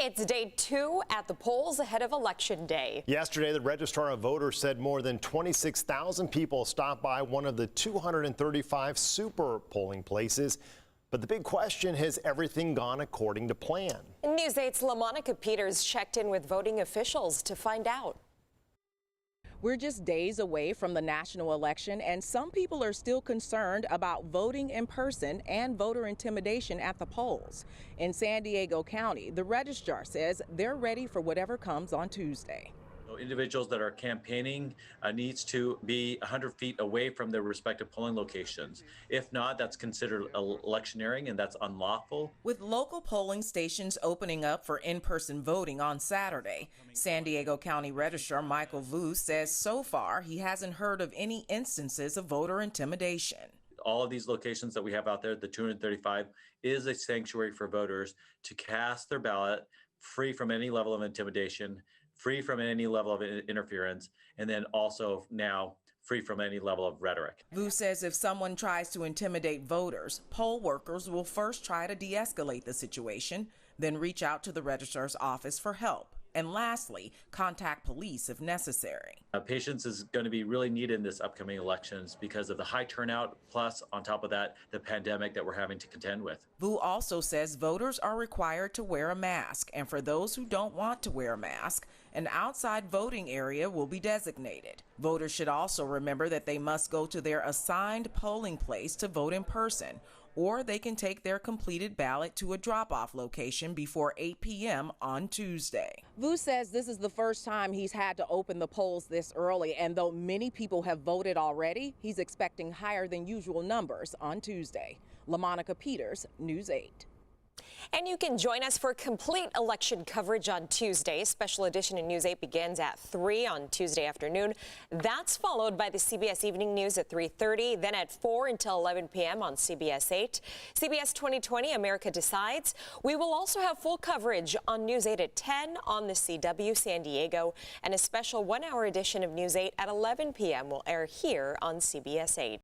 It's day 2 at the polls ahead of Election Day. Yesterday, the Registrar of Voters said more than 26,000 people stopped by one of the 235 super polling places. But the big question, has everything gone according to plan? News 8's LaMonica Peters checked in with voting officials to find out. We're just days away from the national election, and some people are still concerned about voting in person and voter intimidation at the polls. In San Diego County, the Registrar says they're ready for whatever comes on Tuesday. Individuals that are campaigning needs to be 100 feet away from their respective polling locations. If not, that's considered electioneering, and that's unlawful. With local polling stations opening up for in-person voting on Saturday, San Diego County Registrar Michael Vu says so far he hasn't heard of any instances of voter intimidation. All of these locations that we have out there, the 235, is a sanctuary for voters to cast their ballot free from any level of intimidation, free from any level of interference, and then also now free from any level of rhetoric. Vu says if someone tries to intimidate voters, poll workers will first try to de-escalate the situation, then reach out to the registrar's office for help, and lastly, contact police if necessary. Patience is going to be really needed in this upcoming elections because of the high turnout, plus on top of that, the pandemic that we're having to contend with. Vu also says voters are required to wear a mask, and for those who don't want to wear a mask, an outside voting area will be designated. Voters should also remember that they must go to their assigned polling place to vote in person, or they can take their completed ballot to a drop-off location before 8 p.m. on Tuesday. Vu says this is the first time he's had to open the polls this early, and though many people have voted already, he's expecting higher than usual numbers on Tuesday. LaMonica Peters, News 8. And you can join us for complete election coverage on Tuesday. Special edition of News 8 begins at 3 on Tuesday afternoon. That's followed by the CBS Evening News at 3:30, then at 4 until 11 p.m. on CBS 8. CBS 2020, America Decides. We will also have full coverage on News 8 at 10 on the CW San Diego, and a special one-hour edition of News 8 at 11 p.m. will air here on CBS 8.